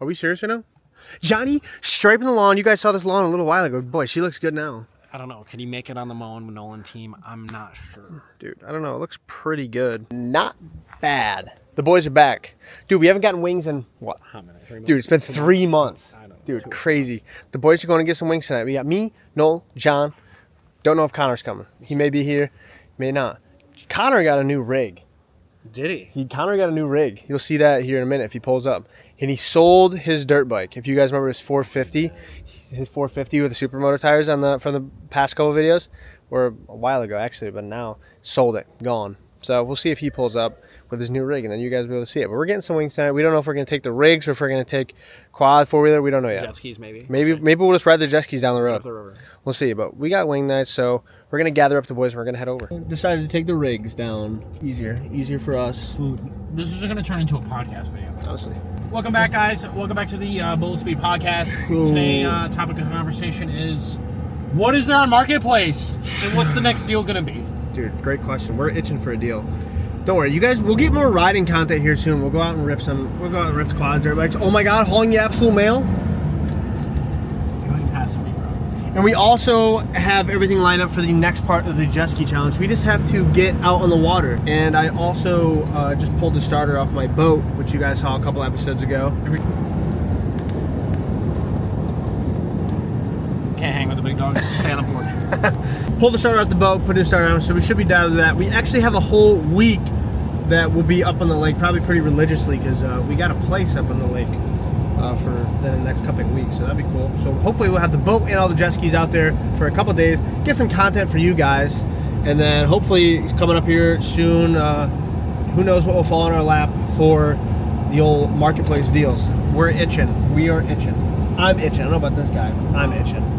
Are we serious right now? Johnny, striping the lawn. You guys saw this lawn a little while ago. Boy, she looks good now. I don't know. Can he make it on the Moen Nolan team? I'm not sure. Dude, I don't know. It looks pretty good. Not bad. The boys are back. Dude, we haven't gotten wings in what? How many? Dude, it's been 3 months. I know. Dude, crazy. The boys are going to get some wings tonight. We got me, Noel, John. Don't know if Connor's coming. He may be here, may not. Connor got a new rig. Did he? Connor got a new rig. You'll see that here in a minute if he pulls up. And he sold his dirt bike. If you guys remember his 450 with the supermoto tires from the past couple videos, or a while ago actually, but now sold it, gone. So we'll see if he pulls up with his new rig, and then you guys will be able to see it. But we're getting some wings tonight. We don't know if we're going to take the rigs or if we're going to take quad, four-wheeler. We don't know yet. Jet skis, maybe. Maybe we'll just ride the jet skis down the road. Up the river. We'll see. But we got wing nights, so we're going to gather up the boys and we're going to head over. Decided to take the rigs down. Easier for us. This is going to turn into a podcast video. Honestly. Welcome back, guys. Welcome back to the Bullet Speed Podcast. Today, topic of conversation is, what is there on Marketplace? And what's the next deal going to be? Dude, great question. We're itching for a deal. Don't worry, you guys, we'll get more riding content here soon. We'll go out and rip the quads, dirt bikes. Oh my God, hauling the absolute mail. You ain't passing me, bro. And we also have everything lined up for the next part of the jet ski challenge. We just have to get out on the water. And I also just pulled the starter off my boat, which you guys saw a couple episodes ago. Can't hang with the big dogs. Stay on the porch. Pull the starter off the boat, put a new starter on, so we should be down to that. We actually have a whole week that will be up on the lake, probably pretty religiously, because we got a place up on the lake for the next couple of weeks, so that'd be cool. So hopefully we'll have the boat and all the jet skis out there for a couple days, get some content for you guys, and then hopefully coming up here soon, who knows what will fall in our lap for the old Marketplace deals. We're itching. We are itching. I'm itching. I don't know about this guy. I'm itching.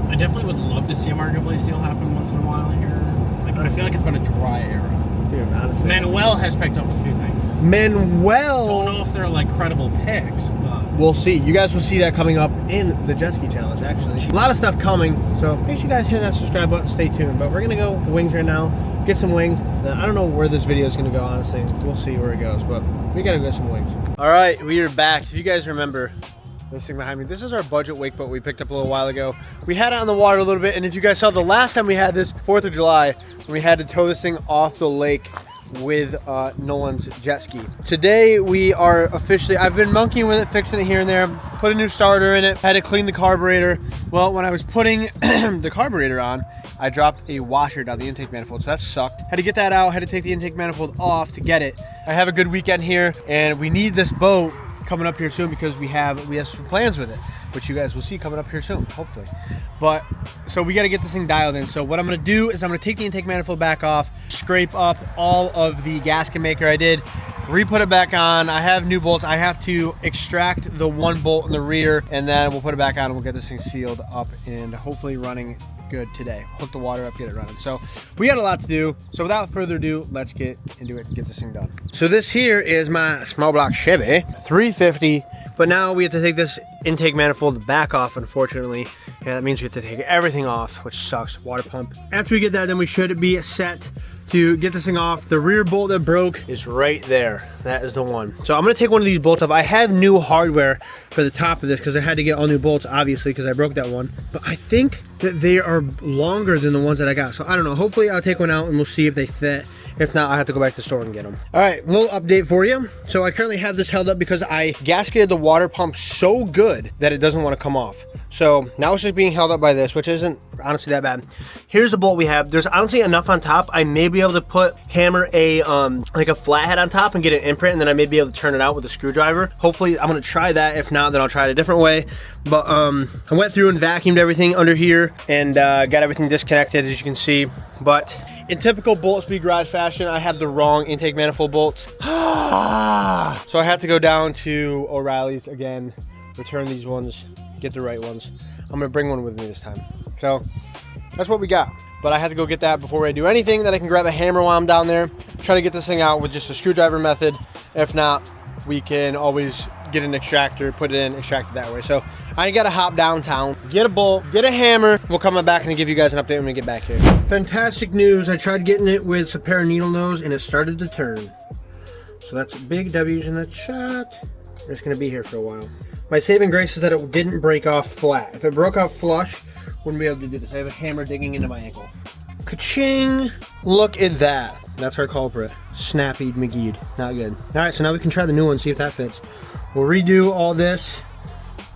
I definitely would love to see a Marketplace deal happen once in a while here. Like, I feel like it's been a dry era. Dude, honestly. Manuel has picked up a few things. Manuel! Don't know if they're like credible picks, but we'll see. You guys will see that coming up in the jet ski challenge, actually. A lot of stuff coming, so make sure you guys hit that subscribe button, stay tuned. But we're gonna go the wings right now, get some wings. I don't know where this video is gonna go, honestly. We'll see where it goes, but we gotta get some wings. All right, we are back. If you guys remember, this thing behind me, this is our budget wake boat we picked up a little while ago. We had it on the water a little bit, and if you guys saw the last time we had this, 4th of July, when we had to tow this thing off the lake with Nolan's jet ski. Today we are officially, I've been monkeying with it, fixing it here and there, put a new starter in it, had to clean the carburetor. Well, when I was putting the carburetor on, I dropped a washer down the intake manifold, so that sucked. Had to get that out, had to take the intake manifold off to get it. I have a good weekend here, and we need this boat coming up here soon because we have some plans with it, which you guys will see coming up here soon, hopefully. But so we got to get this thing dialed in. So what I'm going to do is I'm going to take the intake manifold back off, scrape up all of the gasket maker I did, re-put it back on. I have new bolts. I have to extract the one bolt in the rear, and then we'll put it back on and we'll get this thing sealed up and hopefully running good today. Hook the water up, get it running. So we got a lot to do. So without further ado, let's get into it and get this thing done. So this here is my small block Chevy 350, but now we have to take this intake manifold back off, unfortunately. Yeah, that means we have to take everything off, which sucks. Water pump. After we get that, then we should be set to get this thing off. The rear bolt that broke is right there. That is the one. So I'm gonna take one of these bolts off. I have new hardware for the top of this because I had to get all new bolts, obviously, because I broke that one. But I think that they are longer than the ones that I got. So I don't know. Hopefully I'll take one out and we'll see if they fit. If not, I'll have to go back to the store and get them. All right, little update for you. So I currently have this held up because I gasketed the water pump so good that it doesn't want to come off. So now it's just being held up by this, which isn't honestly that bad. Here's the bolt we have. There's honestly enough on top. I may be able to hammer a like a flathead on top and get an imprint, and then I may be able to turn it out with a screwdriver. Hopefully I'm gonna try that. If not, then I'll try it a different way. But I went through and vacuumed everything under here and got everything disconnected, as you can see. But in typical Bullet Speed Garage fashion, I had the wrong intake manifold bolts. So I had to go down to O'Reilly's again, return these ones, get the right ones. I'm gonna bring one with me this time. So that's what we got. But I had to go get that before I do anything. Then I can grab a hammer while I'm down there, try to get this thing out with just a screwdriver method. If not, we can always get an extractor, put it in, extract it that way. So I gotta hop downtown, get a bolt, get a hammer. We'll come back and give you guys an update when we get back here. Fantastic news. I tried getting it with a pair of needle nose and it started to turn. So that's big W's in the chat. We're just gonna be here for a while. My saving grace is that it didn't break off flat. If it broke off flush, wouldn't be able to do this. I have a hammer digging into my ankle. Ka-ching! Look at that. That's our culprit. Snappy McGeed. Not good. All right, so now we can try the new one, see if that fits. We'll redo all this.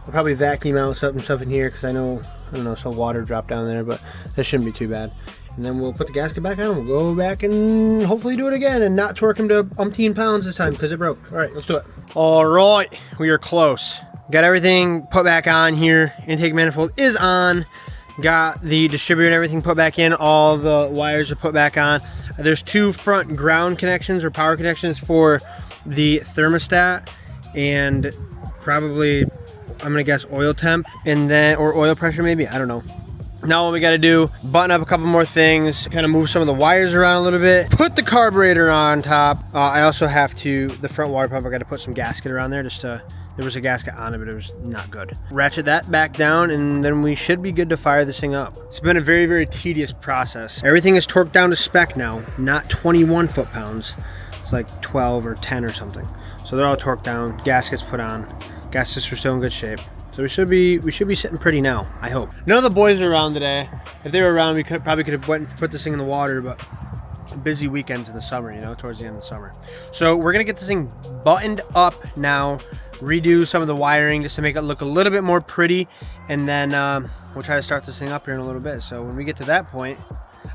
I'll probably vacuum out some stuff in here because I don't know, some water dropped down there, but that shouldn't be too bad. And then we'll put the gasket back on. We'll go back and hopefully do it again and not torque him to umpteen pounds this time because it broke. All right, let's do it. All right, we are close. Got everything put back on here. Intake manifold is on. Got the distributor and everything put back in. All the wires are put back on. There's 2 front ground connections or power connections for the thermostat and probably, I'm gonna guess, oil temp and then, or oil pressure maybe, I don't know. Now what we gotta do, button up a couple more things, kind of move some of the wires around a little bit, put the carburetor on top. I also have to, the front water pump, I gotta put some gasket around there just to, there was a gasket on it, but it was not good. Ratchet that back down, and then we should be good to fire this thing up. It's been a very, very tedious process. Everything is torqued down to spec now, not 21 foot-pounds. It's like 12 or 10 or something. So they're all torqued down, gaskets put on. Gaskets are still in good shape. So we should be sitting pretty now, I hope. None of the boys are around today. If they were around, we probably could have went and put this thing in the water, but busy weekends in the summer, you know, towards the end of the summer. So we're gonna get this thing buttoned up now, redo some of the wiring just to make it look a little bit more pretty, and then we'll try to start this thing up here in a little bit. So when we get to that point,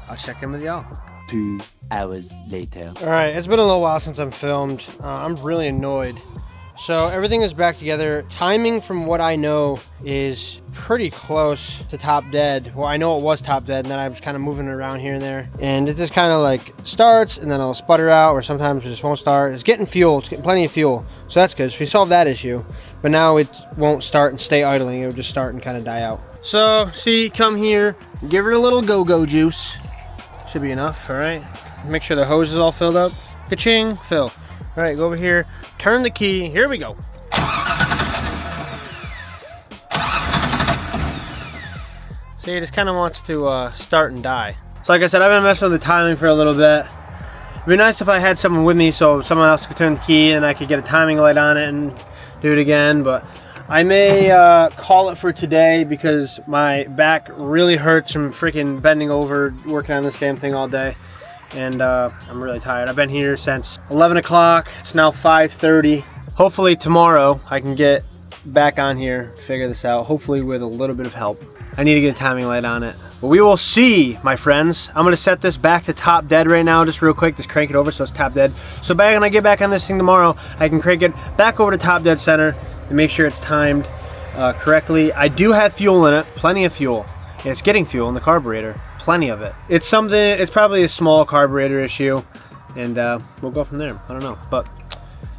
I'll check in with y'all. 2 hours later. All right, it's been a little while since I'm filmed. I'm really annoyed. So everything is back together. Timing, from what I know, is pretty close to top dead. Well, I know it was top dead, and then I was kind of moving it around here and there. And it just kind of like starts, and then it'll sputter out, or sometimes it just won't start. It's getting fuel. It's getting plenty of fuel. So that's good. So we solved that issue. But now it won't start and stay idling. It will just start and kind of die out. So, see, come here, give her a little go-go juice. Should be enough, all right? Make sure the hose is all filled up. Ka-ching, fill. All right, go over here, turn the key, here we go. See, it just kind of wants to start and die. So like I said, I've been messing with the timing for a little bit. It'd be nice if I had someone with me so someone else could turn the key and I could get a timing light on it and do it again, but I may call it for today because my back really hurts from freaking bending over working on this damn thing all day. And I'm really tired. I've been here since 11 o'clock. It's now 5:30. Hopefully tomorrow I can get back on here, figure this out, hopefully with a little bit of help. I need to get a timing light on it. But we will see, my friends. I'm gonna set this back to top dead right now, just real quick, just crank it over so it's top dead. So when I get back on this thing tomorrow, I can crank it back over to top dead center and make sure it's timed correctly. I do have fuel in it, plenty of fuel. And it's getting fuel in the carburetor. Plenty of it. It's probably a small carburetor issue, and we'll go from there. I don't know, but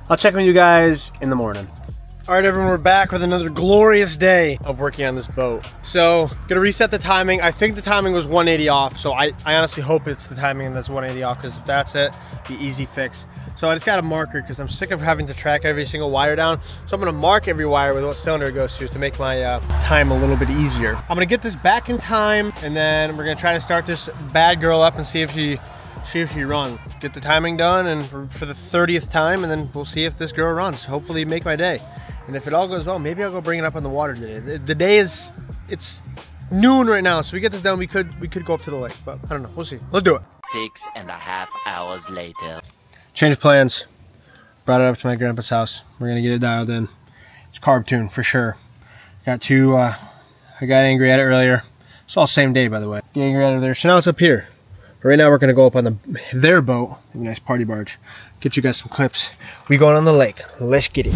I'll check with you guys in the morning. All right, everyone, we're back with another glorious day of working on this boat. So, gonna reset the timing. I think the timing was 180 off, so I honestly hope it's the timing that's 180 off, because if that's it, the easy fix. So I just got a marker because I'm sick of having to track every single wire down. So I'm gonna mark every wire with what cylinder it goes to make my time a little bit easier. I'm gonna get this back in time, and then we're gonna try to start this bad girl up and see if she runs. Get the timing done, and for the 30th time, and then we'll see if this girl runs. Hopefully make my day. And if it all goes well, maybe I'll go bring it up on the water today. The day is, it's noon right now, so we get this done, we could go up to the lake, but I don't know, we'll see. Let's do it. 6.5 hours later. Changed plans, brought it up to my grandpa's house. We're gonna get it dialed in. It's carb tune for sure. I got angry at it earlier. It's all same day, by the way. Get angry at it there, so now it's up here. But right now we're gonna go up on their boat, a nice party barge. Get you guys some clips. We going on the lake, let's get it.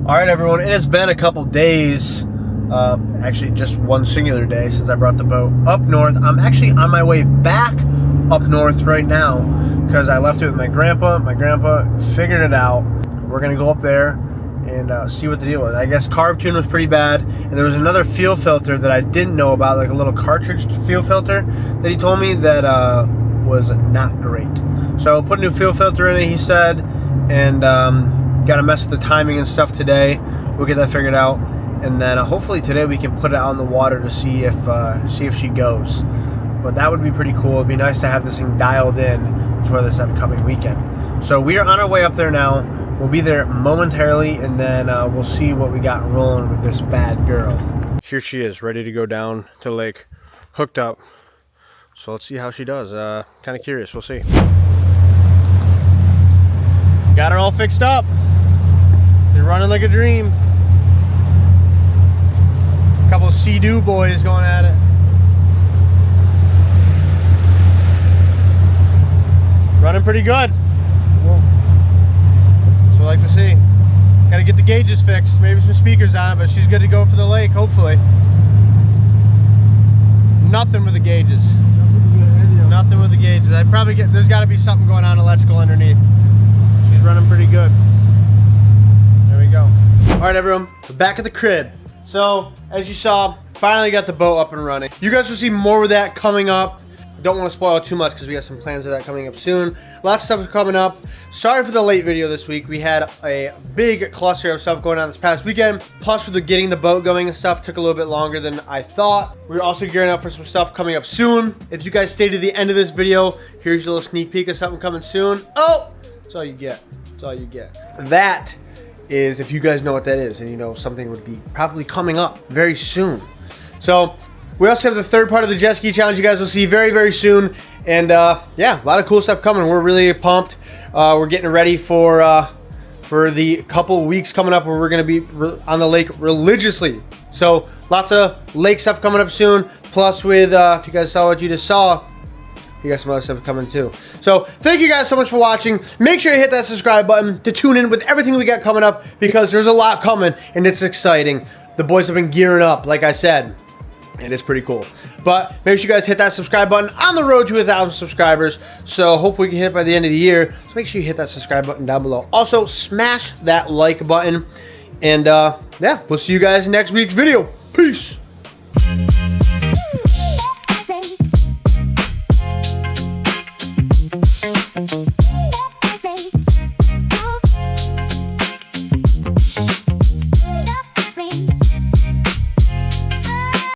All right, everyone, it has been a couple days, actually just one singular day since I brought the boat up north. I'm actually on my way back up north right now because I left it with my grandpa. My grandpa figured it out. We're gonna go up there and see what the deal was. I guess carb tune was pretty bad, and there was another fuel filter that I didn't know about, like a little cartridge fuel filter that he told me that was not great. So put a new fuel filter in it, he said, and got to mess with the timing and stuff today. We'll get that figured out, and then hopefully today we can put it out in the water to see if she goes. But that would be pretty cool. It'd be nice to have this thing dialed in for this upcoming weekend. So we are on our way up there now. We'll be there momentarily, and then we'll see what we got rolling with this bad girl. Here she is, ready to go down to the lake, hooked up. So let's see how she does. Kind of curious. We'll see. Got her all fixed up. They're running like a dream. A couple of Sea-Doo boys going at it. Running pretty good. So I like to see. Got to get the gauges fixed. Maybe some speakers on it, but she's good to go for the lake, hopefully. Nothing with the gauges. Nothing with the gauges. I probably get. There's got to be something going on electrical underneath. She's running pretty good. There we go. All right, everyone, we're back at the crib. So, as you saw, finally got the boat up and running. You guys will see more of that coming up. Don't want to spoil too much because we got some plans of that coming up soon. Lots of stuff coming up. Sorry for the late video this week. We had a big cluster of stuff going on this past weekend. Plus, with the getting the boat going and stuff, took a little bit longer than I thought. We're also gearing up for some stuff coming up soon. If you guys stay to the end of this video, here's your little sneak peek of something coming soon. Oh, that's all you get. That's all you get. That is, if you guys know what that is, and you know something would be probably coming up very soon. So we also have the third part of the jet ski challenge you guys will see very, very soon. And yeah, a lot of cool stuff coming. We're really pumped. We're getting ready for the couple weeks coming up where we're going to be on the lake religiously. So lots of lake stuff coming up soon. Plus with, if you guys saw what you just saw, you got some other stuff coming too. So thank you guys so much for watching. Make sure to hit that subscribe button to tune in with everything we got coming up, because there's a lot coming and it's exciting. The boys have been gearing up, like I said. It is pretty cool. But make sure you guys hit that subscribe button on the road to 1,000 subscribers. So hopefully we can hit it by the end of the year. So make sure you hit that subscribe button down below. Also, smash that like button. And yeah, we'll see you guys in next week's video. Peace.